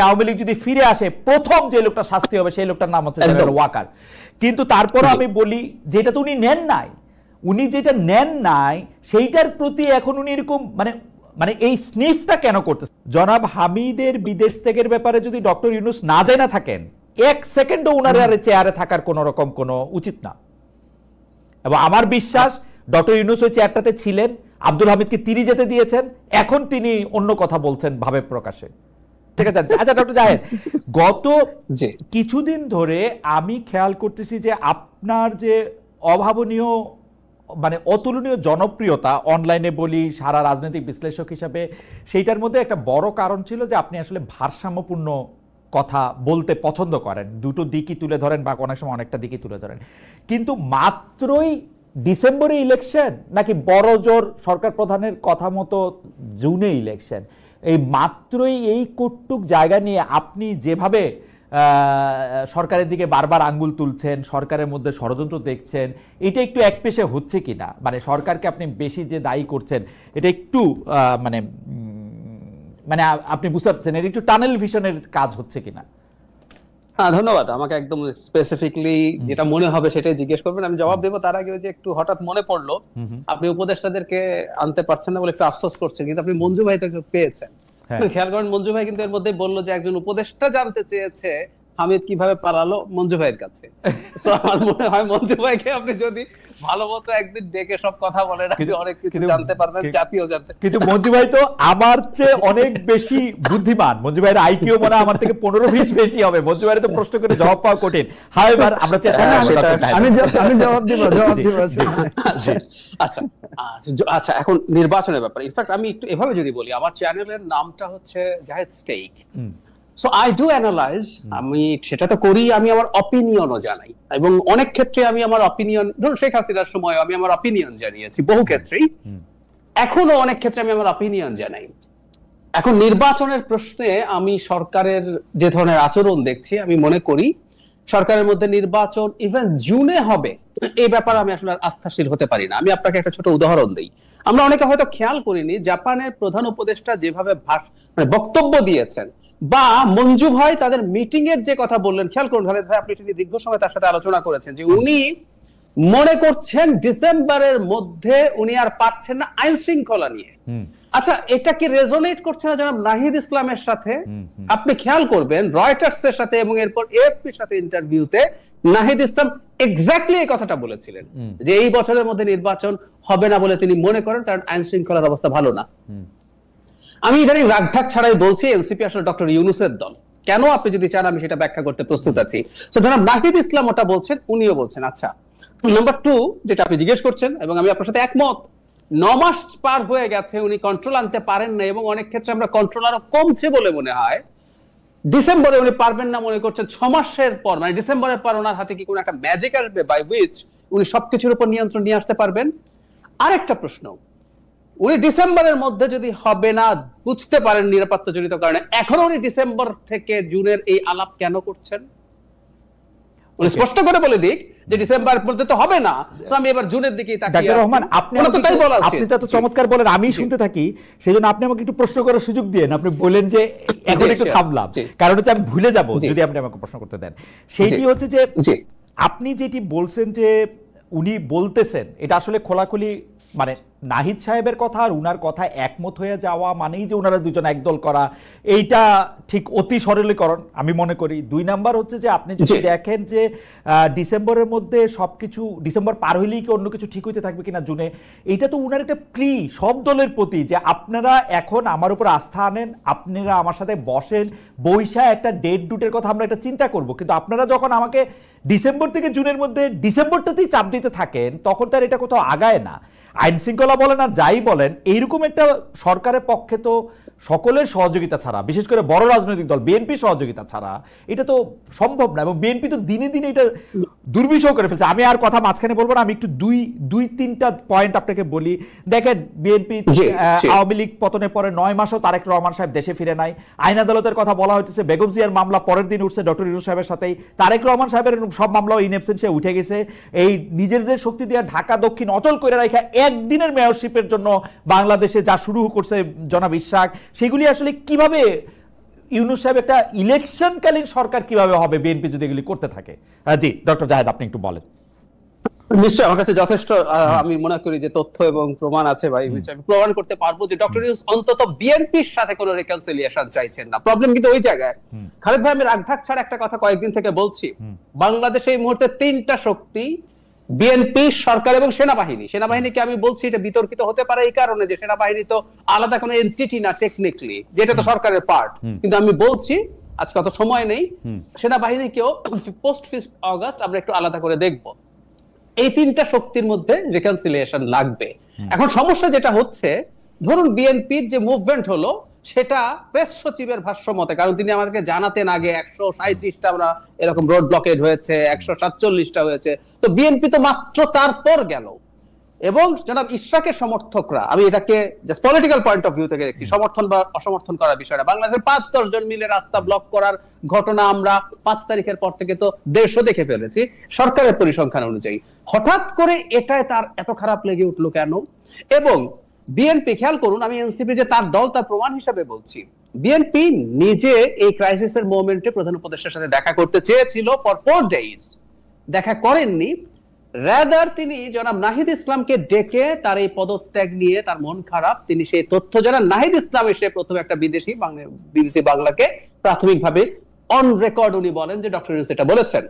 আওয়ামী লীগ যদি ফিরে আসে প্রথম যে লোকটা শাস্তি হবে সেই লোকটার নাম হচ্ছে জেনারেল ওয়াকার। কিন্তু তারপরে আমি বলি যেটা তো উনি নেন নাই, উনি যেটা নেন নাই সেইটার প্রতি এখন উনি এরকম মানে এই স্নিফটা কেন করতেছে? জনাব হামিদের বিদেশ ত্যাগের ব্যাপারে যদি ডক্টর ইউনূস না জানা থাকেন, এক সেকেন্ডও উনার চেয়ারে থাকার কোন রকম কোনো উচিত না। এবং আমার বিশ্বাস ডক্টর ইউনূস ওই চেয়ারটাতে ছিলেন, আব্দুল হামিদকে তিনি যেতে দিয়েছেন, এখন তিনি অন্য কথা বলছেন ভাবে প্রকাশে। ঠিক আছে। আচ্ছা ডক্টর জাহেদ, গত কিছুদিন ধরে আমি খেয়াল করতেছি যে আপনার যে অভাবনীয় মানে অতুলনীয় জনপ্রিয়তা অনলাইনে বলি, সারা রাজনৈতিক বিশ্লেষক হিসাবে, সেইটার মধ্যে একটা বড় কারণ ছিল যে আপনি আসলে ভারসাম্যপূর্ণ কথা বলতে পছন্দ করেন, দুটো দিকই তুলে ধরেন বা অনেক সময় অনেকটা দিকই তুলে ধরেন। কিন্তু মাত্রই ডিসেম্বরে ইলেকশন নাকি বড় জোর সরকার প্রধানের কথা মতো জুনে ইলেকশন, এই মাত্রই এই কটুক জায়গা নিয়ে আপনি যেভাবে সরকারের দিকে বারবার আঙ্গুল তুলছেন, সরকারের মধ্যে ষড়যন্ত্র দেখছেন, এটা একটু একপেশে হচ্ছে কিনা? মানে সরকারকে আপনি বেশি যে দায়ী করছেন এটা একটু মানে মানে আপনি বুঝতে পারছেন এটা একটু টানেল ভিশনের কাজ হচ্ছে কিনা? ধন্যবাদ। আমাকে একদম স্পেসিফিকলি যেটা মনে হবে সেটাই জিজ্ঞেস করবেন, আমি জবাব দেবো। তার আগে যে একটু হঠাৎ মনে পড়লো, আপনি উপদেষ্টাদেরকে আনতে পারছেন না বলে একটু আফসোস করছেন, কিন্তু আপনি মঞ্জু ভাইটাকে পেয়েছেন। খেয়াল করেন, মঞ্জু ভাই কিন্তু এর মধ্যে বললো যে একজন উপদেষ্টা জানতে চেয়েছে হামিদ কিভাবে পালালো মঞ্জু ভাইয়ের কাছে। আমার মনে হয় মঞ্জু ভাইকে আপনি যদি ভালো মতো একদিন ডেকে সব কথা বলেন, আপনি অনেক কিছু জানতে পারবেন, জাতীয় জানতে। কিন্তু মঞ্জু ভাই তো আমার চেয়ে অনেক বেশি বুদ্ধিমান। মঞ্জু ভাইয়ের আইকিউ মনে আমার থেকে 15-20 বেশি হবে। মঞ্জু ভাইয়ের তো প্রশ্ন করে জবাব পাওয়া কঠিন। হাওয়েভার আমরা চেষ্টা আমি জবাব দিব। আচ্ছা, এখন নির্বাচনের ব্যাপারে ইনফ্যাক্ট আমি একটু এভাবে যদি বলি, আমার চ্যানেলের নামটা হচ্ছে Jahed stake. So I do analyse, আমি সেটা তো করি, আমি আমার অপিনিয়নও জানাই, এবং অনেক ক্ষেত্রে আমি আমার অপিনিয়ন, ধরুন শেখ হাসিনার সময় আমি আমার অপিনিয়ন জানিয়েছি বহু ক্ষেত্রেই, এখনো অনেক ক্ষেত্রে আমি আমার অপিনিয়ন জানাই। এখন নির্বাচনের প্রশ্নে আমি সরকারের যে ধরনের আচরণ দেখছি, আমি মনে করি সরকারের মধ্যে নির্বাচন ইভেন জুনে হবে এই ব্যাপারে আমি আসলে আস্থাশীল হতে পারি না। আমি আপনাকে একটা ছোট উদাহরণ দিই। আমরা অনেকে হয়তো খেয়াল করিনি, জাপানের প্রধান উপদেষ্টা যেভাবে বক্তব্য দিয়েছেন, বা মঞ্জু ভাই তাদের মিটিং এর যে কথা বললেন, খেয়াল করুন খালেদ ভাই, আপনি দীর্ঘ সময় তার সাথে আলোচনা করেছেন যে উনি মনে করছেন ডিসেম্বরের মধ্যে উনি আর পারছেন না আইন শৃঙ্খলা নিয়ে। আচ্ছা, এটা কি রেজোনেট করছে না জনাব নাহিদ ইসলামের সাথে? আপনি খেয়াল করবেন রয়টার্স এর সাথে এবং এরপর এএফপি এর সাথে ইন্টারভিউতে নাহিদ ইসলাম এক্স্যাক্টলি এই কথাটা বলেছিলেন যে এই বছরের মধ্যে নির্বাচন হবে না বলে তিনি মনে করেন, কারণ আইন শৃঙ্খলার অবস্থা ভালো না। আমি ইদানিং রাগঢাক ছাড়াই বলছি এনসিপি আসলে ডক্টর ইউনূসের দল। কেন আপনি যদি চান আমি সেটা ব্যাখ্যা করতে প্রস্তুত আছি। তো জনাব নাহিদ ইসলাম ওটা বলছেন, উনিও বলছেন। আচ্ছা, নাম্বার 2 যেটা আপনি জিজ্ঞেস করছেন, এবং আমি আপনার সাথে একমত, 9 মাস পার হয়ে গেছে, উনি কন্ট্রোল আনতে পারেন না, এবং অনেক ক্ষেত্রে আমরা কন্ট্রোল আরো কমছে বলে মনে হয়। ডিসেম্বরে উনি পারবেন না মনে করছেন, 6 মাসের পর মানে ডিসেম্বরের পর ওনার হাতে কি কোনো একটা ম্যাজিক আসবে বাই হুইচ উনি সবকিছুর উপর নিয়ন্ত্রণ নিয়ে আসতে পারবেন? আরেকটা প্রশ্ন, উনি ডিসেম্বরের মধ্যে যদি হবে না বুঝতে পারেন নিরাপত্তা জনিত কারণে, এখন উনি ডিসেম্বর থেকে জুনের এই আলাপ কেন করছেন? উনি স্পষ্ট করে বলে দিক যে ডিসেম্বর মধ্যে তো হবে না, তো আমি এবার জুনের দিকেই তাকিয়ে আছি। ডাক্তার রহমান, আপনি তো চমৎকার বলেন, আমি শুনতে থাকি, সেজন্য আপনি আমাকে একটু প্রশ্ন করার সুযোগ দিয়েন। আপনি বলেন যে এখন একটু থামলাম, কারণ হচ্ছে আমি ভুলে যাব যদি আপনি আমাকে প্রশ্ন করতে দেন। সেইটি হচ্ছে যে আপনি যেটি বলছেন যে উনি বলতেছেন, এটা আসলে খোলাখুলি মানে নাহিদ সাহেবের কথা আর উনার কথা একমত হয়ে যাওয়া মানেই যে ওনারা দুজন একদল করা, এইটা ঠিক অতি সরলীকরণ আমি মনে করি। 2 নাম্বার হচ্ছে যে আপনি যদি দেখেন যে ডিসেম্বরের মধ্যে সবকিছু, ডিসেম্বর পার হইলেই কি অন্য কিছু ঠিক হইতে থাকবে কিনা জুনে, এইটা তো উনার একটা প্রি সব দলের প্রতি যে আপনারা এখন আমার উপর আস্থা আনেন, আপনারা আমার সাথে বসেন, বৈশা একটা ডেট ডুটের কথা আমরা একটা চিন্তা করব। কিন্তু আপনারা যখন আমাকে ডিসেম্বর থেকে জুনের মধ্যে ডিসেম্বরটাতেই চাপ দিতে থাকেন, তখন তার এটা কোথাও আগায় না। আইন শৃঙ্খলা বলেন আর যাই বলেন, এইরকম একটা সরকারের পক্ষে তো সকলের সহযোগিতা ছাড়া, বিশেষ করে বড় রাজনৈতিক দল বিএনপি সহযোগিতা ছাড়া এটা তো সম্ভব না। এবং বিএনপি তো দিনে দিনে এটা দুর্বিষহ করে ফেলছে। আমি আর কথা মাঝখানে বলবো না, আমি একটু দুই তিনটা পয়েন্ট আপনাকে বলি। দেখেন, বিএনপি আওয়ামী লীগ পতনের পরে 9 মাসও তারেক রহমান সাহেব দেশে ফিরে নাই। আইন আদালতের কথা বলা হচ্ছে, বেগম জিয়ার মামলা পরের দিন উঠছে ডক্টর ইউনূস সাহেবের সাথেই, তারেক রহমান সাহেবের সব মামলাও ইন অ্যাবসেন্সে উঠে গেছে। এই নিজেদের শক্তি দিয়ে ঢাকা দক্ষিণ অচল করে রাখা একদিনের মেয়রশিপের জন্য বাংলাদেশে যা শুরু করছে জনাব ইশরাক, সেগুলি আসলে কিভাবে ইউনূস সাহেব একটা ইলেকশনকালীন সরকার কিভাবে হবে বিএনপি যদি এগুলি করতে থাকে? জি ডক্টর জাহেদ, আপনি একটু বলেন। নিশ্চয়ই আমার কাছে যথেষ্ট আমি মনে করি যে তথ্য এবং প্রমাণ আছে ভাই, আমি প্রমাণ করতে পারবো যে ডক্টর ইউনূস অন্তত বিএনপির সাথে কোনো রিকনসিলিয়েশন চাইছেন না। প্রবলেম কিন্তু ওই জায়গায়। খালেদ ভাই, আমি রাগঢাক ছাড়া একটা কথা কয়েকদিন থেকে বলছি, বাংলাদেশে এই মুহূর্তে তিনটা শক্তি, বিএনপি, সরকার এবং সেনাবাহিনী। সেনাবাহিনীকে আমি বলছি এটা বিতর্কিত হতে পারে এই কারণে যে সেনাবাহিনী তো আলাদা কোনো এন্টিটি না টেকনিক্যালি, যেটা তো সরকারের পার্ট, কিন্তু আমি বলছি আজকে অত সময় নেই, সেনাবাহিনীকেও পোস্ট 5 অগস্ট আমরা একটু আলাদা করে দেখবো। এই তিনটা শক্তির মধ্যে রিকনসিলিয়েশন লাগবে। এখন সমস্যা যেটা হচ্ছে, ধরুন বিএনপির যে মুভমেন্ট হলো সেটা প্রেস সচিবের ভাষ্য মতে, কারণ তিনি আমাদেরকে জানাতেন আগে 137টা আমরা এরকম রোড ব্লকেড হয়েছে, 147টা হয়েছে, তো বিএনপি তো মাত্র তারপর গেল। এবং জনাব ইশরাকের সমর্থকরা, আমি এটাকে just political point of view থেকে দেখছি, সমর্থন বা অসমর্থন করার বিষয়টা, বাংলাদেশের 5-10 জন মিলে রাস্তা ব্লক করার ঘটনা আমরা 5 তারিখের পর থেকে তো 150 দেখে ফেলেছি সরকারের পরিসংখ্যান অনুযায়ী। হঠাৎ করে এটায় তার এত খারাপ লেগে উঠলো কেন? এবং বিএনপি, খেয়াল করুন, আমি এনসিপি যে তার দল তার প্রমাণ হিসাবে বলছি, বিএনপি নিজে এই ক্রাইসিসের মোমেন্টে প্রধান উপদেষ্টার সাথে দেখা করতে চেয়েছিল ফর 4 ডেজ, দেখা করেননি। রাদার তিনি জনাব নাহিদ ইসলামকে ডেকে তার এই পদত্যাগ নিয়ে তার মন খারাপ, তিনি সেই তথ্য জানান। নাহিদ ইসলাম এসে প্রথমে একটা বিদেশি বিবিসি বাংলাকে প্রাথমিকভাবে অন রেকর্ড উনি বলেন যে ডক্টর ইউনূস এটা বলেছেন।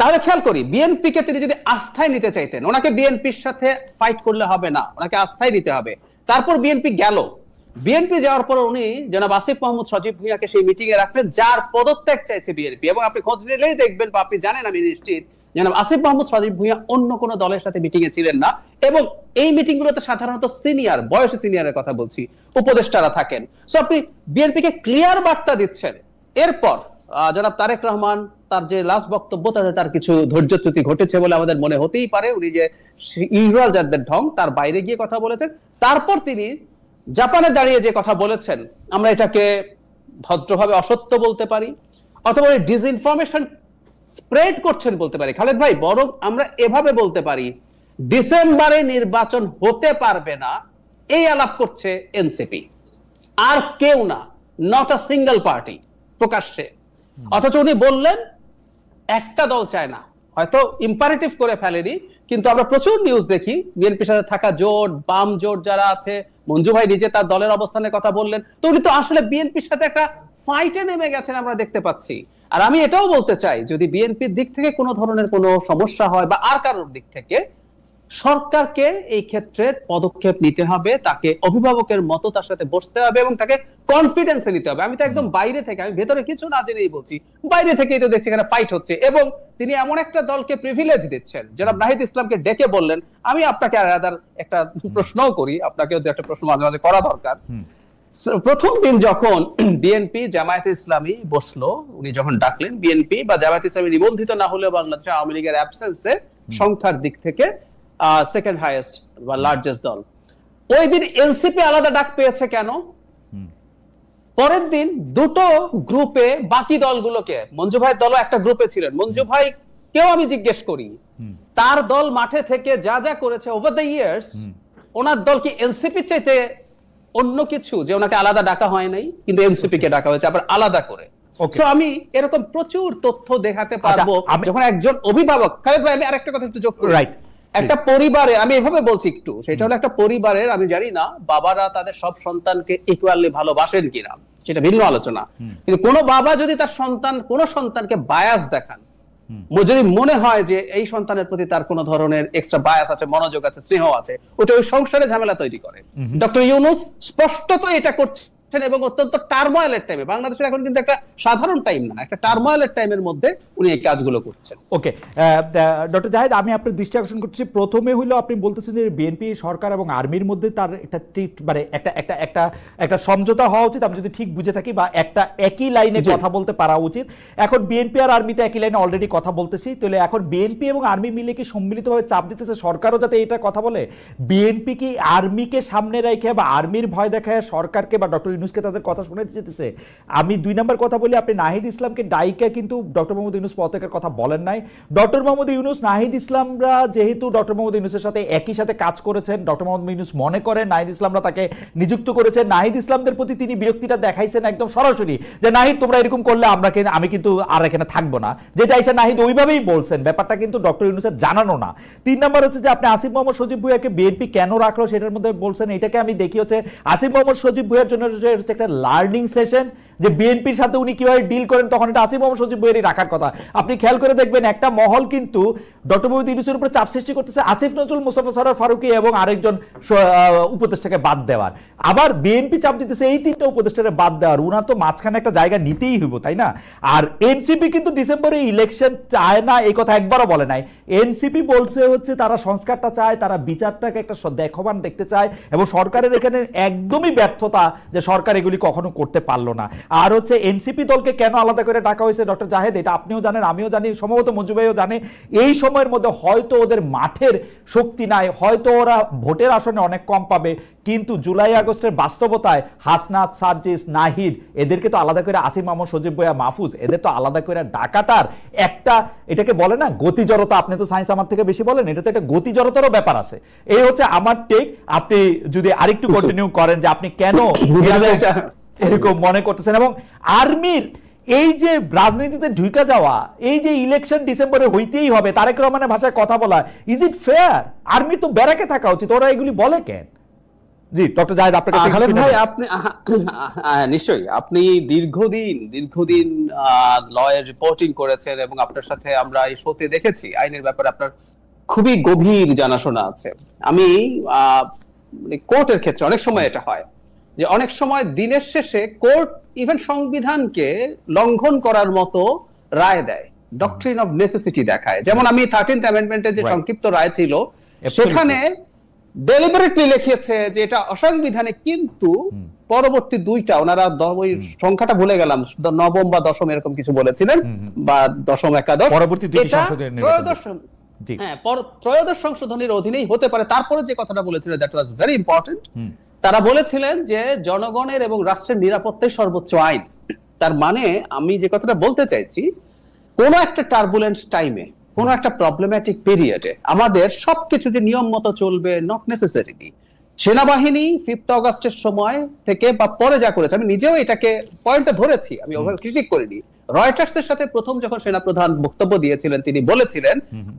তাহলে খেয়াল করি, বিএনপি কে তিনি যদি আস্থায় নিতে চাইতেন, ওনাকে বিএনপির সাথে ফাইট করলে হবে না, ওনাকে আস্থায় নিতে হবে। তারপর বিএনপি গেল, বিএনপি যাওয়ার পর উনি জনাব আসিফ মাহমুদ সজীব ভুঁইয়াকে সেই মিটিং এ রাখলেন যার পদত্যাগ চাইছে বিএনপি। এবং আপনি খোঁজ নিলেই দেখবেন, বা আপনি জানেন আমি নিশ্চিত, জনাব আসিফ মাহমুদ সজীব ভুঁইয়া অন্য কোন দলের সাথে মিটিং এ ছিলেন না। এবং এই মিটিং গুলোতে সাধারণত সিনিয়র, বয়সে সিনিয়রের কথা বলছি, উপদেষ্টারা থাকেন। সো আপনি বিএনপি কে ক্লিয়ার বার্তা দিচ্ছেন। এরপর জনাব তারেক রহমান তার যে লাস্ট বক্তব্য, তাতে তার কিছু ধৈর্যচ্যুতি ঘটেছে বলে আমাদের মনে হতেই পারে। উনি যে ইউজুয়াল যাদের ঢং তার বাইরে গিয়ে কথা বলেছেন। তারপর তিনি জাপানে দাঁড়িয়ে যে কথা বলেছেন, আমরা এটাকে ভদ্রভাবে অসত্য বলতে পারি, অথবা ডিসইনফরমেশন স্প্রেড করছেন বলতে পারি। খালেদ ভাই, বরং আমরা এভাবে বলতে পারি, ডিসেম্বরে নির্বাচন হতে পারবে না এই আলাপ করছে এনসিপি, আর কেউ না, নট আ সিঙ্গেল পার্টি প্রকাশ্যে। অথচ উনি বললেন একটা দল চায় না, হয়তো ইম্পারেটিভ করে ফেলেনি, কিন্তু আমরা প্রচুর নিউজ দেখি বিএনপির সাথে থাকা জোট, বাম জোট যারা আছে, মঞ্জু ভাই নিজে তার দলের অবস্থানের কথা বললেন, তো উনি তো আসলে বিএনপির সাথে একটা ফাইটে নেমে গেছেন আমরা দেখতে পাচ্ছি। আর আমি এটাও বলতে চাই, যদি বিএনপির দিক থেকে কোনো ধরনের কোনো সমস্যা হয় বা আর কারোর দিক থেকে, সরকারকে এই ক্ষেত্রে পদক্ষেপ নিতে হবে, তাকে অভিভাবকের মতো তার সাথে বসতে হবে এবং তাকে কনফিডেন্সে নিতে হবে। আমি তো একদম বাইরে থেকে, আমি ভেতরে কিছু না জেনেই বলছি, বাইরে থেকেই তো দেখছি এখানে ফাইট হচ্ছে। এবং তিনি এমন একটা দলকে প্রিভিলেজ দিচ্ছেন, জনাব নাহিদ ইসলামকে ডেকে বললেন, আমি আপনাকে আলাদা একটা প্রশ্নও করি, আপনাকেও একটা প্রশ্ন মাঝে মাঝে করা দরকার। প্রথম দিন যখন বিএনপি জামায়াতে ইসলামী বসলো, উনি যখন ডাকলেন, বিএনপি বা জামায়াতে ইসলামী নিবন্ধিত না হলেও বাংলাদেশে আওয়ামী লীগের অ্যাবসেন্সে সংখ্যার দিক থেকে সেকেন্ড হাইয়েস্ট বা লার্জেস্ট দল, ওই দিন এনসিপি আলাদা ডাক পেয়েছে কেন? পরের দিন দুটো গ্রুপে বাকি দলগুলোকে, মঞ্জু ভাইয়ের দলও একটা গ্রুপে ছিলেন, মঞ্জু ভাই কেউ আমি জিজ্ঞেস করি, তার দল মাঠে থেকে যা যা করেছে ওভার দ্য ইয়ার্স, ওনার দল কি এনসিপি চাইতে অন্য কিছু যে ওনাকে আলাদা ডাকা হয় নাই, কিন্তু এনসিপি কে ডাকা হয়েছে আবার আলাদা করে। সো আমি এরকম প্রচুর তথ্য দেখাতে পারবো যখন একজন অভিভাবক। খালেদ ভাই, আমি আরেকটা কথা একটু যোগ করি। একটা পরিবারে, আমি এভাবে বলছি একটু, সেটা হলো একটা পরিবারের, আমি জানি না বাবারা তাদের সব সন্তানকে ইকুয়ালি ভালোবাসেন কিনা, সেটা ভিন্ন আলোচনা, কিন্তু কোন বাবা যদি তার কোন সন্তানকে বায়াস দেখান, যদি মনে হয় যে এই সন্তানের প্রতি তার কোন ধরনের এক্সট্রা বায়াস আছে, মনোযোগ আছে, স্নেহ আছে, ওটা ওই সংসারে ঝামেলা তৈরি করে। ডক্টর ইউনূস স্পষ্টত এটা করছেন এবং অত্যন্ত টার্ময়েলের টাইমে, বাংলাদেশের এখন কিন্তু একটা সাধারণ টাইম না, একটা টার্ময়েলের টাইমের মধ্যে উনি এই কাজগুলো করছেন। ওকে ডক্টর জাহেদ, আমি আপনার দৃষ্টি আকর্ষণ করছি, প্রথমে হইলো আপনি বলতেছেন যে বিএনপি সরকার এবং আর্মির মধ্যে তার একটা মানে একটা সমঝোতা হওয়া উচিত, আমি যদি ঠিক বুঝে থাকি, বা একটা একই লাইনে কথা বলতে পারা উচিত। এখন বিএনপি আর আর্মিতে একই লাইনে অলরেডি কথা বলতেছি, তাহলে এখন বিএনপি এবং আর্মি মিলে কি সম্মিলিতভাবে চাপ দিতেছে সরকারও যাতে এটা কথা বলে? বিএনপি কি আর্মিকে সামনে রেখে বা আর্মির ভয় দেখায় সরকারকে বা ডক্টর ইউনূসকে তাদের কথা শোনাতে যেতেছে। আমি 2 নম্বর কথা বলি, আপনি নাহিদ ইসলামকে ডাইকা কিন্তু ডক্টর মোহাম্মদ ইউনূস পদত্যাগের কথা বলেন নাই। ডক্টর মোহাম্মদ ইউনূস, নাহিদ ইসলামরা যেহেতু ডক্টর মোহাম্মদ ইউনূসের সাথে একই সাথে কাজ করেছেন, ডক্টর মোহাম্মদ ইউনূস মনে করেন নাহিদ ইসলামরা তাকে নিযুক্ত করেছেন, নাহিদ ইসলামদের প্রতি তিনি বিরক্তিটা দেখাইছেন একদম সরাসরি যে নাহিদ তোমরা এরকম করলে আমি কিন্তু আর এখানে থাকবো না, যেটা এসে নাহিদ ওইভাবেই বলছেন। ব্যাপারটা কিন্তু ডক্টর ইউনূসের জানানো না। 3 নম্বর হচ্ছে যে আপনি আসিফ মোহাম্মদ সজীব ভুঁইয়াকে বিএনপি কেন রাখলো সেটার মধ্যে বলছেন, এটাকে আমি দেখি হচ্ছে আসিফ মোহাম্মদ সজীব ভুঁইয়ার জন্য হচ্ছে একটা লার্নিং সেশন, যে বিএনপির সাথে উনি কিভাবে ডিল করেন, তখন এটা আসিফ মোহাম্মদ সজীব ভুঁইয়ারই রাখার কথা। আপনি খেয়াল করে দেখবেন একটা মহল কিন্তু ডক্টর মোহাম্মদ ইউনূসের উপর চাপ সৃষ্টি করতেছে আসিফ নজরুল, মোস্তফা সরোয়ার ফারুকী এবং আরেকজন উপদেষ্টাকে বাদ দেওয়ার, আবার বিএনপি চাপ দিতেছে এই 3টা উপদেষ্টাকে বাদ দেওয়ার। উনার তো মাঝখানে একটা জায়গা নিতেই হইব, তাই না? আর এনসিপি কিন্তু ডিসেম্বরে ইলেকশন চায় না, এই কথা একবারও বলে নাই। এনসিপি বলছে হচ্ছে তারা সংস্কারটা চায়, তারা বিচারটাকে একটা দেখবান দেখতে চায়, এবং সরকারের এখানে একদমই ব্যর্থতা যে সরকার এগুলি কখনো করতে পারলো না। আর হচ্ছে এনসিপি দলকে কেন আলাদা করে ডাকা হয়েছে ডক্টর জাহেদ, এটা আপনিও জানেন, আমিও জানি, সম্ভবত মঞ্জু ভাইও জানে। এই সময়ের মধ্যে হয়তো ওদের মাঠের শক্তি নাই, হয়তো ওরা ভোটের আসনে অনেক কম পাবে, কিন্তু জুলাই আগস্টের বাস্তবতায় হাসনাত, সার্জিস, নাহিদ এদেরকে তো আলাদা করে, আসিফ মোহাম্মদ সজীব ভুঁইয়া, মাহফুজ, এদের তো আলাদা করে ডাকাটার একটা, এটাকে বলে না গতিজড়তা, আপনি তো সায়েন্স আমার থেকে বেশি বলেন, এটা তো একটা গতিজড়তারও ব্যাপার আছে। এই হচ্ছে আমার টেক। আপনি যদি আরেকটু কন্টিনিউ করেন যে আপনি কেন এরকম মনে করতেছেন, এবং আর্মির এই যে রাজনীতিতে ঢুকে যাওয়া, এই যে ইলেকশন ডিসেম্বরে হইতেই হবে, তারেক রহমানের ভাষায় কথা বলা, ইজ ইট ফেয়ার? আর্মি তো ব্যারাকে থাকা উচিত, ওরা এগুলি বলে কেন? জি ডক্টর জাহেদ, আপনাকে ভাই আপনি নিশ্চয়ই আপনি দীর্ঘদিন লয়ের রিপোর্টিং করেছেন, এবং আপনার সাথে আমরা এই শোতে দেখেছি আইনের ব্যাপারে আপনার খুবই গভীর জানাশোনা আছে। আমি কোর্টের ক্ষেত্রে অনেক সময় এটা হয় যে অনেক সময় দিনের শেষে কোর্ট ইভেন সংবিধানকে লঙ্ঘন করার মতো রায় দেয়, ডক্ট্রিন অফ নেসেসিটি দেখায়। যেমন আমি 13th অ্যামেন্ডমেন্টের যে সংক্ষিপ্ত রায় ছিল সেখানে ডেলিবারেটলি লিখেছে যে এটা অসাংবিধানিক, কিন্তু পরবর্তী 2টা ওনারা ওই সংখ্যাটা ভুলে গেলাম, 9ম বা 10ম এরকম কিছু বলেছিলেন, বা 10ম একাদশ, পরবর্তী 2টি সংশোধনী, ত্রয়োদশ সংশোধনীর অধীনেই হতে পারে। তারপরে যে কথাটা বলেছিলেন দ্যাট ওয়াজ ভেরি ইম্পর্টেন্ট, তারা বলেছিলেন যে জনগণের এবং রাষ্ট্রের নিরাপত্তাই সর্বোচ্চ আইন। তার মানে আমি যে কথাটা বলতে চাইছি, কোন একটা টার্বুলেন্ট টাইমে, কোন একটা প্রবলেম্যাটিক পিরিয়ডে আমাদের সবকিছু যে নিয়ম মতো চলবে, নট নেসেসারিলি। সেনাবাহিনী 5th অগাস্টের সময় থেকে বা পরে যা করেছে, আমি নিজেও এটাকে পয়েন্টটা ধরেছি, আমি ওভাবে ক্রিটিক করিনি। রয়টার্সের সাথে প্রথম যখন সেনাপ্রধান বক্তব্য দিয়েছিলেন, তিনি বলেছিলেন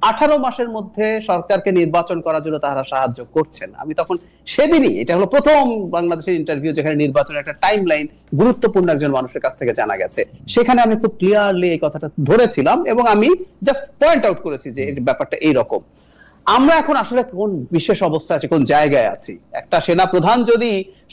18 মাসের মধ্যে সরকারকে নির্বাচন করার জন্য তারা সাহায্য করছেন। আমি তখন সেদিনই, এটা হলো প্রথম বাংলাদেশের ইন্টারভিউ যেখানে নির্বাচনের একটা টাইম লাইন গুরুত্বপূর্ণ একজন মানুষের কাছ থেকে জানা গেছে, সেখানে আমি খুব ক্লিয়ারলি এই কথাটা ধরেছিলাম, এবং আমি জাস্ট পয়েন্ট আউট করেছি যে এই ব্যাপারটা এইরকম। আমরা এখন আসলে কোন বিশেষ অবস্থা আছে, কোন জায়গায় আছি? একটা সেনা প্রধান যদি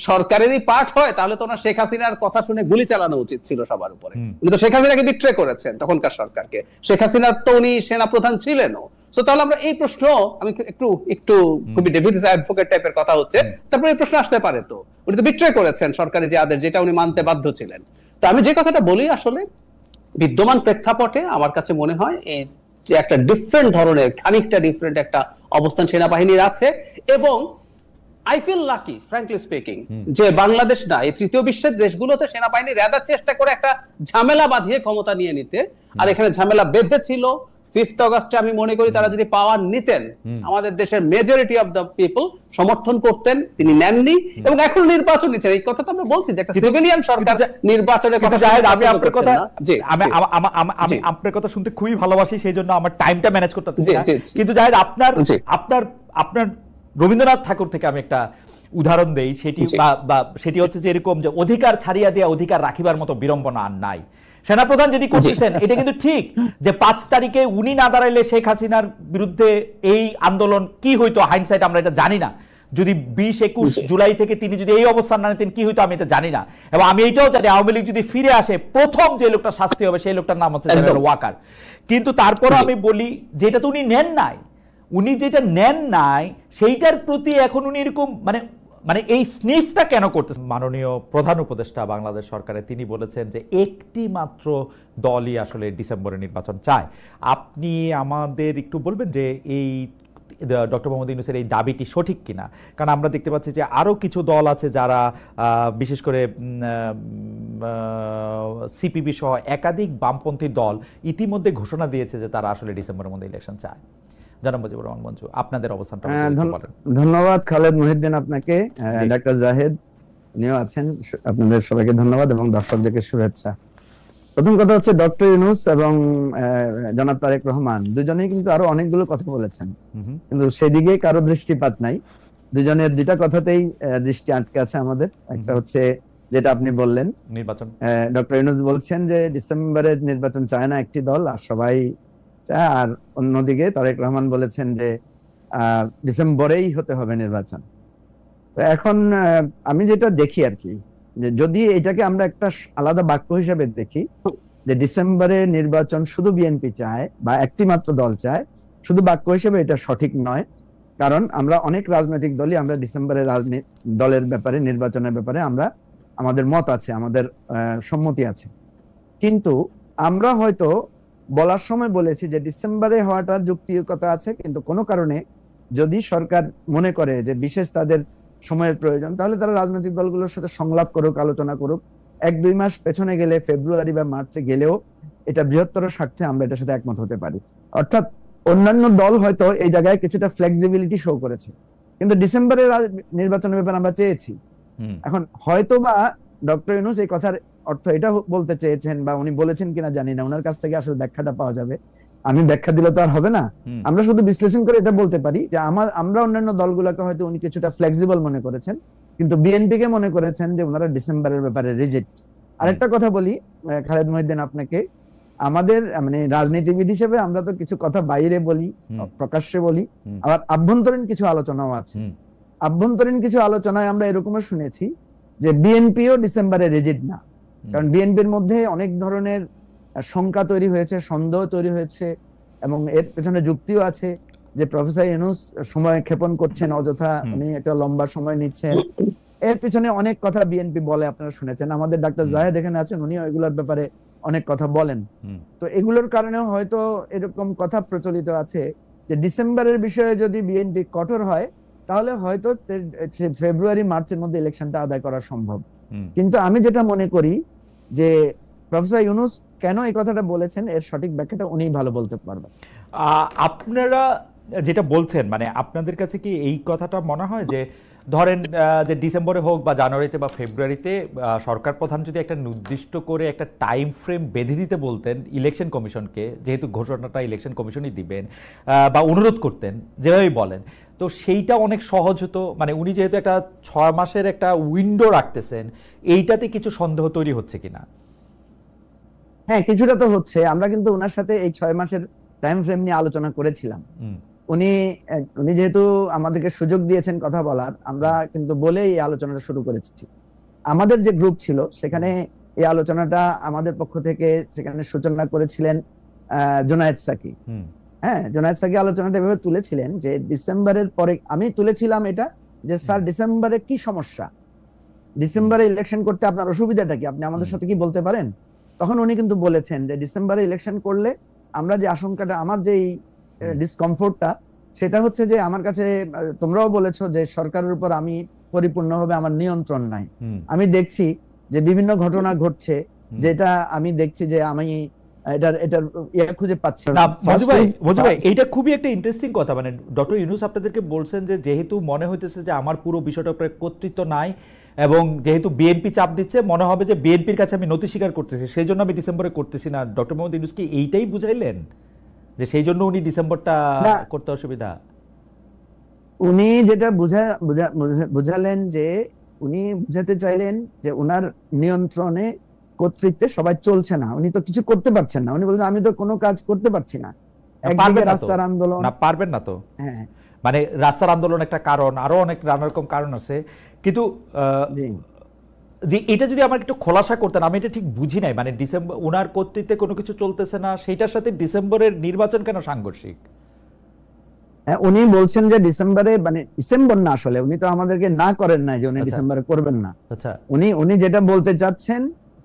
সরকারেরই পার্ট হয়, তাহলে তো ওনার শেখ হাসিনার কথা শুনে গুলি চালানো উচিত ছিল সবার উপরে। উনি তো শেখ হাসিনাকে বিট্রে করেছেন তখনকার সরকারকে, শেখ হাসিনার তো উনি সেনা প্রধান ছিলেনও। সো তাহলে আমরা এই প্রশ্ন, আমি একটু খুবই ডেভিড অ্যাডভোকেট টাইপের কথা হচ্ছে, তারপরে এই প্রশ্ন আসতে পারে, তো উনি তো বিট্রে করেছেন সরকারি যে আদেশ, যেটা উনি মানতে বাধ্য ছিলেন। তো আমি যে কথাটা বলি, আসলে বিদ্যমান প্রেক্ষাপটে আমার কাছে মনে হয় যে একটা ডিফারেন্ট ধরনের, খানিকটা ডিফারেন্ট একটা অবস্থান সেনাবাহিনীর আছে। এবং I feel lucky, frankly speaking, যে বাংলাদেশ না, এই তৃতীয় বিশ্বের দেশগুলোতে সেনাবাহিনী রেদার চেষ্টা করে একটা ঝামেলা বাঁধিয়ে ক্ষমতা নিয়ে নিতে, আর এখানে ঝামেলা বেঁধেছিল 5th অগাস্টে। আমি মনে করি তারা যদি পাওয়ার নিতেন, আমাদের দেশের মেজরিটি অফ দ্য পিপল সমর্থন করতেন, তিনি নেননি, এবং এখন নির্বাচন নিচ্ছেন। এই কথা তো আমরা বলছি যে একটা সিভিলিয়ান সরকার নির্বাচনের কথা। আমি আপনার কথা শুনতে খুবই ভালোবাসি, সেই জন্য আমার টাইমটা ম্যানেজ করতে পারছি না। কিন্তু জাহেদ, আপনার রবীন্দ্রনাথ ঠাকুর থেকে আমি একটা উদাহরণ দেই, সেটি হচ্ছে যে এরকম যে অধিকার ছাড়িয়া দিয়া অধিকার রাখিবার মতো বিড়ম্বনা আর নাই। সেনাপ্রধান যেটি করতেছেন এটা কিন্তু ঠিক, যে 5 তারিখে উনি না দাঁড়াইলে শেখ হাসিনার বিরুদ্ধে এই আন্দোলন কি হইতো, হাইন্ডসাইট আমরা এটা জানি না। যদি 20-21 জুলাই থেকে তিনি যদি এই অবস্থান না নিতেন কি হইতো আমি এটা জানি না। এবং আমি এইটাও জানি আওয়ামী লীগ যদি ফিরে আসে, প্রথম যে লোকটা শাস্তি হবে সেই লোকটার নাম হচ্ছে জেনারেল ওয়াকার। কিন্তু তারপরও আমি বলি যেটা তো উনি নেন নাই, উনি যেটা নেন নাই সেইটার প্রতি এখন উনি এরকম মানে এই স্নিফটা কেন করতেছেন? মাননীয় প্রধান উপদেষ্টা বাংলাদেশ সরকারের, তিনি বলেছেন যে একটি মাত্র দলই আসলে ডিসেম্বরে নির্বাচন চায়। আপনি আমাদের একটু বলবেন যে ডক্টর মোহাম্মদ ইউনূসের এই দাবিটি সঠিক কিনা। কারণ আমরা দেখতে পাচ্ছি যে আরো কিছু দল আছে যারা বিশেষ করে সিপিবি সহ একাধিক বামপন্থী দল ইতিমধ্যে ঘোষণা দিয়েছে যে তারা আসলে ডিসেম্বরের মধ্যে ইলেকশন চায়। জনাব মুজিবুর রহমান মঞ্জু, আপনাদের অবস্থানটা বলেন। ধন্যবাদ খালেদ মহিউদ্দিন আপনাকে, ডাক্তার জাহেদ উনিও আছেন, আপনাদের সবাইকে ধন্যবাদ এবং দর্শকদেরকে শুভেচ্ছা। প্রথম কথা হচ্ছে ডক্টর ইউনূস এবং জনাব তারেক রহমান দুজনেই কিন্তু আরো অনেকগুলো কথা বলেছেন, কিন্তু সেদিকে কারো দৃষ্টিপাত নাই। দুজনের দুইটা কথাতেই দৃষ্টি আটকে আছে আমাদের। একটা হচ্ছে যেটা আপনি বললেন নির্বাচন, ডক্টর ইউনূস বলছেন যে ডিসেম্বরের নির্বাচন চায় না একটি দল, আর সবাই চায়। আর অন্যদিকে তারেক রহমান বলেছেন যে ডিসেম্বরেই হতে হবে নির্বাচন। এখন আমি যেটা দেখি আর কি, যে যদি এটাকে আমরা একটা আলাদা বাক্য হিসেবে দেখি যে ডিসেম্বরে নির্বাচন শুধু বিএনপি চায় বা একটি মাত্র দল চায়, শুধু বাক্য হিসেবে এটা সঠিক নয়। কারণ আমরা অনেক রাজনৈতিক দলই আমরা ডিসেম্বরের দলের ব্যাপারে, নির্বাচনের ব্যাপারে আমরা আমাদের মত আছে, আমাদের সম্মতি আছে। কিন্তু আমরা হয়তো বলার সময় বলেছি যে ডিসেম্বরে হওয়াটার যৌক্তিকতা আছে, কিন্তু কোনো কারণে যদি সরকার মনে করে যে বিশেষ তাদের সময়ের প্রয়োজন, তাহলে তারা রাজনৈতিক দলগুলোর সাথে সংলাপ করুক, আলোচনা করুক। 1-2 মাস পেছনে গেলে, ফেব্রুয়ারি বা মার্চে গেলেও এটা বৃহত্তর স্বার্থে আমরা এটার সাথে একমত হতে পারি। অর্থাৎ অন্যান্য দল হয়তো এই জায়গায় কিছুটা ফ্লেক্সিবিলিটি শো করেছে, কিন্তু ডিসেম্বরের নির্বাচনের ব্যাপারে আমরা চেয়েছি। এখন হয়তোবা ডক্টর ইউনূস এই কথার অর্থ এটা বলতে চেয়েছেন, বা উনি বলেছেন কিনা জানি না, ওনার কাছ থেকে আসলে ব্যাখ্যাটা পাওয়া যাবে। আমি ব্যাখ্যা দিলে তো আর হবে না, আমরা শুধু বিশ্লেষণ করে এটা বলতে পারি যে আমরা অন্যান্য দলগুলোকে হয়তো উনি কিছুটা ফ্লেক্সিবল মনে করেছেন, কিন্তু বিএনপি কে মনে করেছেন যে ওনারা ডিসেম্বরের ব্যাপারে রিজিড। আরেকটা কথা বলি খালেদ মহিউদ্দিন আপনাকে, আমাদের মানে রাজনীতিবিদ হিসেবে আমরা তো কিছু কথা বাইরে বলি, প্রকাশ্যে বলি, আবার আভ্যন্তরীণ কিছু আলোচনাও আছে। আভ্যন্তরীণ কিছু আলোচনায় আমরা এরকমও শুনেছি যে বিএনপিও ডিসেম্বরে রিজিড না, কারণ বিএনপির মধ্যে অনেক ধরনের শঙ্কা তৈরি হয়েছে, সন্দেহ তৈরি হয়েছে, এবং এর পেছনে যুক্তিও আছে যে প্রফেসর ইউনূস সময় ক্ষেপণ করছেন অযথা, উনি একটা লম্বা সময় নিচ্ছেন। এর পিছনে অনেক কথা বিএনপি বলে, আপনারা শুনেছেন। আমাদের ডাক্তার জাহেদ এখানে আছেন, উনিও এগুলোর ব্যাপারে অনেক কথা বলেন। তো এগুলোর কারণেও হয়তো এরকম কথা প্রচলিত আছে যে ডিসেম্বরের বিষয়ে যদি বিএনপি কঠোর হয়, তাহলে হয়তো ফেব্রুয়ারি মার্চের মধ্যে ইলেকশনটা আদায় করা সম্ভব। কিন্তু আমি যেটা মনে করি যে প্রফেসর ইউনূস কেন এই কথাটা বলেছেন, এর সঠিক ব্যাখ্যাটা উনিই ভালো বলতে পারবেন। আপনারা যেটা বলছেন, মানে আপনাদের কাছে কি এই কথাটা মনে হয় যে ধরেন যে ডিসেম্বরে হোক বা জানুয়ারিতে বা ফেব্রুয়ারিতে সরকার প্রধান যদি একটা নির্দিষ্ট করে একটা টাইম ফ্রেম বেঁধে দিতে বলতেন ইলেকশন কমিশনকে, যেহেতু ঘোষণাটা ইলেকশন কমিশনই দিবেন, বা অনুরোধ করতেন, যেভাবেই বলেন, তো সেইটা অনেক সহজ হতো। মানে উনি যেহেতু একটা 6 মাসের একটা উইন্ডো রাখতেছেন, এইটাতে কিছু সন্দেহ তৈরি হচ্ছে কিনা? হ্যাঁ, কিছুটা তো হচ্ছে। আমরা কিন্তু ওনার সাথে এই 6 মাসের টাইম ফ্রেম নিয়ে আলোচনা করেছিলাম। উনি যেহেতু আমাদেরকে সুযোগ দিয়েছেন কথা বলার, আমরা কিন্তু বলেই এই আলোচনাটা শুরু করেছি। আমাদের যে গ্রুপ ছিল সেখানে এই আলোচনাটা আমাদের পক্ষ থেকে সেখানে সূচনা করেছিলেন জুনায়েদ সাকি। হ্যাঁ, জুনায়েদ সাকি আলোচনাটা এভাবে তুলেছিলেন যে ডিসেম্বরের পরে, আমি তুলেছিলাম এটা যে স্যার ডিসেম্বরে কি সমস্যা, ডিসেম্বরে ইলেকশন করতে আপনার অসুবিধাটা কি, আপনি আমাদের সাথে কি বলতে পারেন। তখন উনি কিন্তু বলেছেন যে ডিসেম্বরে ইলেকশন করলে আমরা যে আশঙ্কাটা, আমার যে ডিসকমফোর্টটা, সেটা হচ্ছে যে আমার কাছে, তোমরাও বলেছো যে সরকারের উপর আমি পরিপূর্ণভাবে আমার নিয়ন্ত্রণ নাই। আমি দেখছি যে বিভিন্ন ঘটনা ঘটছে, যেটা আমি দেখছি যে আমি এটার খুঁজে পাচ্ছি না। মজু ভাই, এইটা খুবই একটা ইন্টারেস্টিং কথা। মানে ডক্টর ইউনূস আপনাদেরকে বলছেন যে যেহেতু মনে হইতেছে যে আমার পুরো বিষয়টার উপরে কর্তৃত্ব নাই, এবং যেহেতু বিএনপি চাপ দিচ্ছে, মনে হবে যে বিএনপির কাছে আমি নথি স্বীকার করতেছি, সেই জন্য আমি ডিসেম্বরে করতেছি না। ডক্টর মোহাম্মদ ইউনূস কি এইটাই বুঝাইলেন যে সেই জন্য উনি ডিসেম্বরটা করতে অসুবিধা? উনি যেটা বুঝালেন যে উনি বুঝাতে চাইলেন যে ওনার নিয়ন্ত্রণে, কর্তৃত্বে সবাই চলছে না, উনি তো কিছু করতে পারছেন না। উনি বলছেন আমি তো কোনো কাজ করতে পারছি না। একদিকে রাস্তার আন্দোলন, না পারবেন না তো। হ্যাঁ, মানে রাস্তার আন্দোলন একটা কারণ, আরো অনেক নানা রকম কারণ আছে, কিন্তু যে এটা যদি আমার একটু খোলাসা করতেন, আমি এটা ঠিক বুঝি নাই। মানে ডিসেম্বর ওনার কর্তৃত্বে কোনো কিছু চলতেছে না, সেইটার সাথে ডিসেম্বরের নির্বাচন কেন সাংঘর্ষিক? উনি বলছেন যে ডিসেম্বরে, মানে ডিসেম্বর না, আসলে উনি তো আমাদেরকে না করেন না যে উনি ডিসেম্বরে করবেন না। আচ্ছা, উনি যেটা বলতে চাচ্ছেন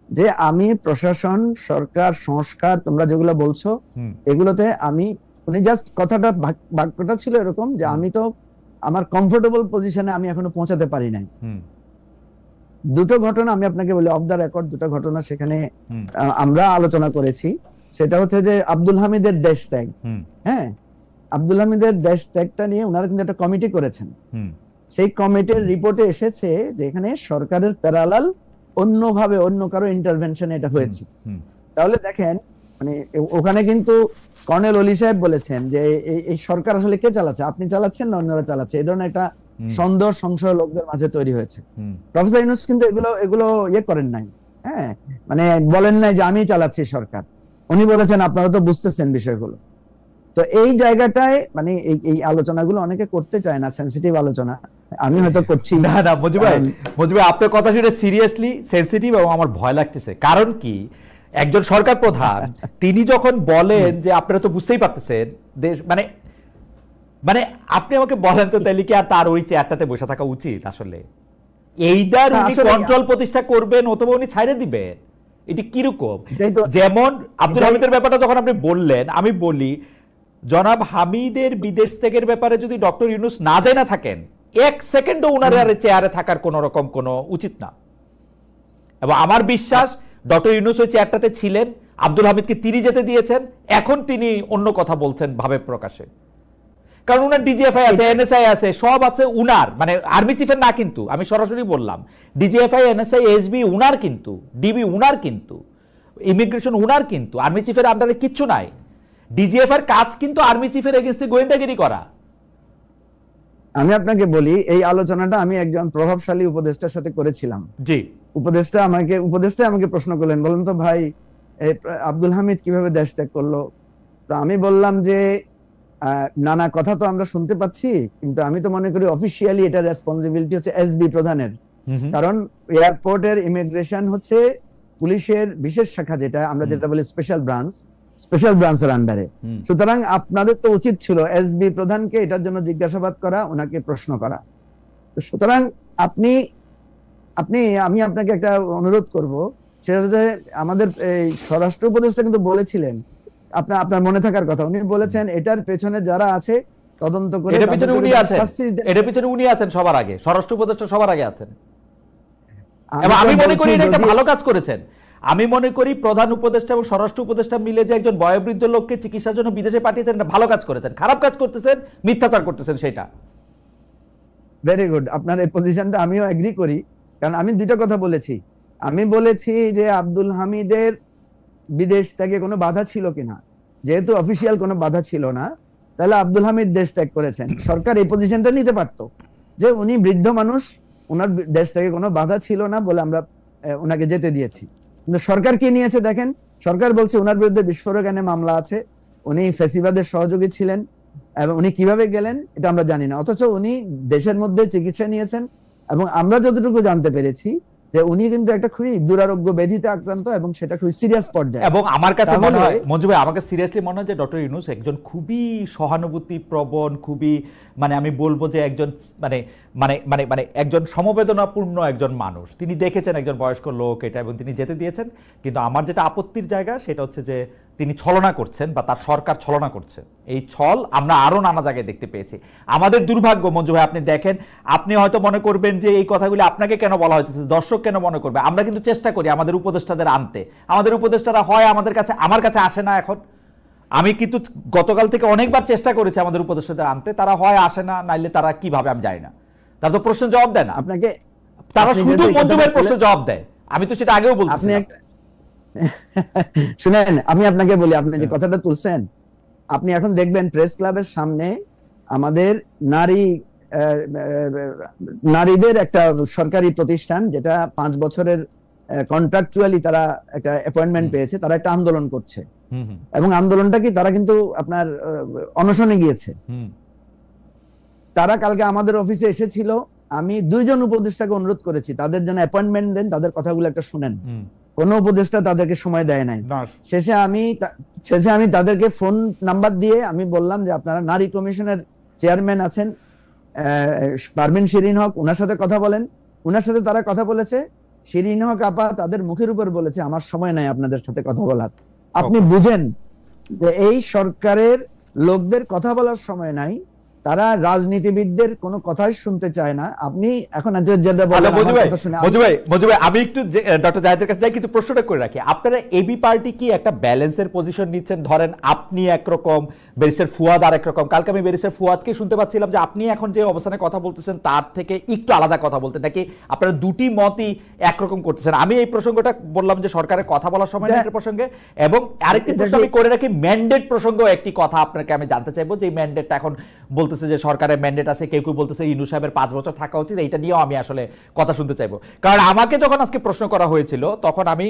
যে আমি প্রশাসন, সরকার, সংস্কার, তোমরা যেগুলো বলছো এগুলোতে আমি উনি জাস্ট বাক্যটা ছিল এরকম যে আমি তো আমার কমফোর্টেবল পজিশনে আমি এখনো পৌঁছাতে পারি নাই। দুটো ঘটনা আমি আপনাকে বলি, অফ দ্য রেকর্ড দুটো ঘটনা সেখানে আমরা আলোচনা করেছি। সেটা হচ্ছে যে আব্দুল হামিদের দেশ ত্যাগ। হ্যাঁ, আব্দুল হামিদের দেশ ত্যাগটা নিয়ে ওনারা কিন্তু একটা কমিটি করেছেন। সেই কমিটির রিপোর্টে এসেছে যে এখানে সরকারের প্যারালাল অন্যভাবে অন্য কারো ইন্টারভেনশনে এটা হয়েছে। তাহলে দেখেন মানে ওখানে কিন্তু কর্নেল অলি সাহেব বলেছেন যে এই সরকার আসলে কে চালাচ্ছে, আপনি চালাচ্ছেন না অন্যরা চালাচ্ছে, এই ধরনের একটা সন্দেহ সংশয় লোকদের মাঝে তৈরি হয়েছে। প্রফেসর ইউনূস কিন্তু এগুলো ইয়ে করেন নাই, হ্যাঁ মানে বলেন নাই যে আমি চালাচ্ছি সরকার, উনি বলেছেন আপনারা তো বুঝতেছেন বিষয়গুলো। তো এই জায়গাটায় মানে এই আলোচনাগুলো অনেকে করতে চায় না, সেনসিটিভ আলোচনা, আমি হয়তো করছি না। মুজিব ভাই আপনার কথা শুনে সিরিয়াসলি সেনসিটিভ এবং আমার ভয় লাগতেছে। কারণ কি, একজন সরকার প্রধান তিনি যখন বলেন যে আপনারা তো বুঝতেই পারতেছেন দেশ মানে মানে আপনি আমাকে বলেন তো তাহলে কি আর তার ওই চেয়ারটাতে বসে থাকা উচিত? আসলে এইটার উনি কন্ট্রোল প্রতিষ্ঠা করবেন অথবা উনি ছাইড়ে দিবেন, এটি কিরকম? যেমন আব্দুল হামিদের ব্যাপারটা যখন আপনি বললেন, আমি বলি জনাব হামিদের বিদেশ ত্যাগের ব্যাপারে যদি ডক্টর ইউনূস না জানা থাকেন এক সেকেন্ডও উনার চেয়ারে থাকার কোন রকম কোনো উচিত না। এবং আমার বিশ্বাস ডক্টর ইউনূস ওই চেয়ারটাতে ছিলেন, আব্দুল হামিদকে তিনি যেতে দিয়েছেন, এখন তিনি অন্য কথা বলছেন ভাবে প্রকাশে। কারণ উনার ডিজিএফআই আছে, এনএসআই আছে, সব আছে উনার, মানে আর্মি চিফের না, কিন্তু আমি সরাসরি বললাম ডিজিএফআই, এনএসআই, এসবি উনার, কিন্তু ডিবি উনার, কিন্তু ইমিগ্রেশন উনার, কিন্তু আর্মি চিফের আন্ডারে কিচ্ছু নাই। ডিজিএফ এর কাজ কিন্তু আর্মি চিফের এগেইনস্টে গোয়েন্দাগিরি করা। আমি আপনাকে বলি এই আলোচনাটা আমি একজন প্রভাবশালী উপদেষ্টার সাথে করেছিলাম। জি, উপদেষ্টা আমাকে প্রশ্ন করলেন, বলেন তো ভাই আব্দুল হামিদ কিভাবে দেশ ত্যাগ করলো? তো আমি বললাম যে নানা কথা তো আমরা শুনতে পাচ্ছি, কিন্তু আমি তো মনে করি অফিসিয়ালি এটা রেসপন্সিবিলিটি হচ্ছে এসবি প্রধানের। কারণ এয়ারপোর্টের ইমিগ্রেশন হচ্ছে পুলিশের বিশেষ শাখা, যেটা বলি স্পেশাল ব্রাঞ্চের আন্ডারে। সুতরাং আপনাদের তো উচিত ছিল এসবি প্রধানকে এটার জন্য জিজ্ঞাসাবাদ করা, ওনাকে প্রশ্ন করা। সুতরাং আমি আপনাকে একটা অনুরোধ করব, সেটা হচ্ছে আমাদের এই স্বরাষ্ট্র উপদেষ্টা কিন্তু বলেছিলেন, আপনার মনে থাকার কথা, উনি বলেছেন এটার পেছনে যারা আছে তদন্ত করে, এটার পেছনে উনি আছেন সবার আগে, স্বরাষ্ট্র উপদেষ্টা সবার আগে আছেন। এবং আমি মনে করি এটা একটা ভালো কাজ করেছেন। আমি মনে করি প্রধান উপদেষ্টা এবং স্বরাষ্ট্র উপদেষ্টা মিলে যে একজন বয়োবৃদ্ধ লোককে চিকিৎসার জন্য বিদেশে পাঠিয়েছেন, এটা ভালো কাজ করেছেন। খারাপ কাজ করতেছেন, মিথ্যাচার করতেছেন, সেটা ভেরি গুড। আপনার এই পজিশনটা আমিও এগ্রি করি, কারণ আমি দুটো কথা বলেছি। আমি বলেছি যে আব্দুল হামিদের বিদেশ ত্যাগে কোনো বাধা ছিল কিনা, যেহেতু অফিসিয়াল কোনো বাধা ছিল না, তাহলে আব্দুল হামিদ দেশ ত্যাগ করেছেন। সরকার এই পজিশনটা নিতে পারতো যে উনি বৃদ্ধ মানুষ, ওনার দেশ ত্যাগে কোনো বাধা ছিল না বলে আমরা ওনাকে যেতে দিয়েছি। কিন্তু সরকার কি নিয়েছে দেখেন, সরকার বলছে ওনার বিরুদ্ধে বিস্ফোরক এনে মামলা আছে, উনি ফ্যাসিবাদের সহযোগী ছিলেন, এবং উনি কিভাবে গেলেন এটা আমরা জানি না, অথচ উনি দেশের মধ্যে চিকিৎসা নিয়েছেন। এবং আমরা যতটুকু জানতে পেরেছি যে উনি কিন্তু একটা খুবই দুরারোগ্য ব্যাধিতে আক্রান্ত, এবং সেটা খুবই সিরিয়াস পর্যায়ে। এবং আমার কাছে মনে হয় মঞ্জু ভাই, আমাকে সিরিয়াসলি মনে হয় যে ডক্টর ইউনূস একজন খুবই সহানুভূতি প্রবণ, খুবই মানে আমি বলবো যে একজন মানে মানে মানে মানে একজন সমবেদনাপূর্ণ একজন মানুষ। তিনি দেখেছেন একজন বয়স্ক লোক এটা, এবং তিনি যেতে দিয়েছেন। কিন্তু আমার যেটা আপত্তির জায়গা সেটা হচ্ছে যে তিনি ছলনা করছেন বা তার সরকার ছলনা করছে। এই ছল আমরা আরো নানা জায়গায় দেখতে পেয়েছি। আমাদের দুর্ভাগ্য মঞ্জু ভাই, আপনি দেখেন, আপনি হয়তো মনে করবেন যে এই কথাগুলি আপনাকে কেন বলা হয়েছে, দর্শক কেন মনে করবে। আমরা কিন্তু চেষ্টা করি আমাদের উপদেষ্টাদের আনতে, আমাদের উপদেষ্টারা হয় আমার কাছে আসে না। এখন আমি কিন্তু গতকাল থেকে অনেকবার চেষ্টা করেছি আমাদের উপদেষ্টাদের আনতে, তারা হয় আসে না, নাইলে তারা কিভাবে আমি জানি না, তারা তো প্রশ্ন জবাব দেয় না। আপনাকে তারা শুধু মঞ্জু ভাইয়ের প্রশ্ন জবাব দেয়। আমি তো সেটা আগেও বলছি। শুনেন, আমি আপনাকে বলি, আপনি যে কথাটা তুলছেন, আপনি এখন দেখবেন প্রেস ক্লাবের সামনে আমাদের নারীদের একটা সরকারি প্রতিষ্ঠান, যেটা 5 বছরের কন্ট্রাকচুয়ালি তারা একটা অ্যাপয়েন্টমেন্ট পেয়েছে, তারা একটা আন্দোলন করছে। এবং আন্দোলনটা কি, তারা কিন্তু আপনার অনশনে গিয়েছে। তারা কালকে আমাদের অফিসে এসেছিল, আমি 2 জন উপদেষ্টাকে অনুরোধ করেছি তাদের জন্য অ্যাপয়েন্টমেন্ট দেন, তাদের কথাগুলো একটা শুনেন। কোন উপদেষ্টা তাদেরকে সময় দেয় নাই। শেষে আমি তাদেরকে ফোন নাম্বার দিয়ে আমি বললাম যে আপনারা নারী কমিশনের চেয়ারম্যান আছেন পারমিন শিরিন হক, ওনার সাথে কথা বলেন। ওনার সাথে তারা কথা বলেছে। শিরিন হক আপা তাদের মুখের উপর বলেছে আমার সময় নাই আপনাদের সাথে কথা বলার। আপনি বুঝেন যে এই সরকারের লোকদের কথা বলার সময় নাই, তারা রাজনীতিবিদদের কোনো কথাই শুনতে চায় না। আপনি এখন যেটা বলেন মজু ভাই আমি একটু ডক্টর জাহিদের কাছে যাই, কিন্তু প্রশ্নটা করে রাখি, আপনারা এবি পার্টি কি একটা ব্যালেন্সের পজিশন নিচ্ছেন? ধরেন আপনি একরকম, ব্যারিস্টার ফুয়াদ আর একরকম। কালকে আমি ব্যারিস্টার ফুয়াদকে শুনতে পাচ্ছিলাম যে আপনি এখন যে অবস্থানে কথা বলতেছেন তার থেকে একটু আলাদা কথা বলতেন, নাকি আপনারা দুটি মতই একরকম করতেছেন? আমি এই প্রসঙ্গটা বললাম যে সরকারের কথা বলার সময় একটা প্রসঙ্গে, এবং আরেকটি প্রশ্ন আমি করে রাখি, ম্যান্ডেট প্রসঙ্গ একটি কথা আপনাকে আমি জানতে চাইবো, যে ম্যান্ডেটটা এখন বলতেছে যে সরকারের ম্যান্ডেট আছে, কেউ কেউ বলতেছে ইনু সাহেবের 5 বছর থাকা উচিত, এইটা নিয়েও আমি আসলে কথা শুনতে চাইবো। কারণ আমাকে যখন আজকে প্রশ্ন করা হয়েছিল তখন আমি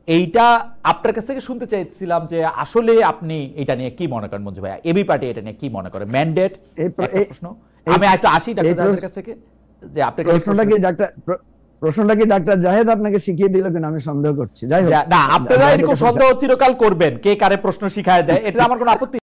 এইটা আপনার কাছ থেকে শুনতে চাইছিলাম যে আসলে আপনি এটা নিয়ে কি মনে করেন মঞ্জু ভাই, এবি পার্টি এটা নিয়ে কি মনে করে, ম্যান্ডেট প্রশ্ন। আমি একটা আসি ডাক্তার কাছ থেকে, যে আপনার প্রশ্নটা কি ডাক্তার জাহেদ আপনাকে শিখিয়ে দিল কিনা আমি সন্দেহ করছি। যাই হোক, না, আপনারা এরকম সন্দেহ চিরকাল করবেন, কে কারে প্রশ্ন শিখায় দেয়, এটা আমার কোনো আপত্তি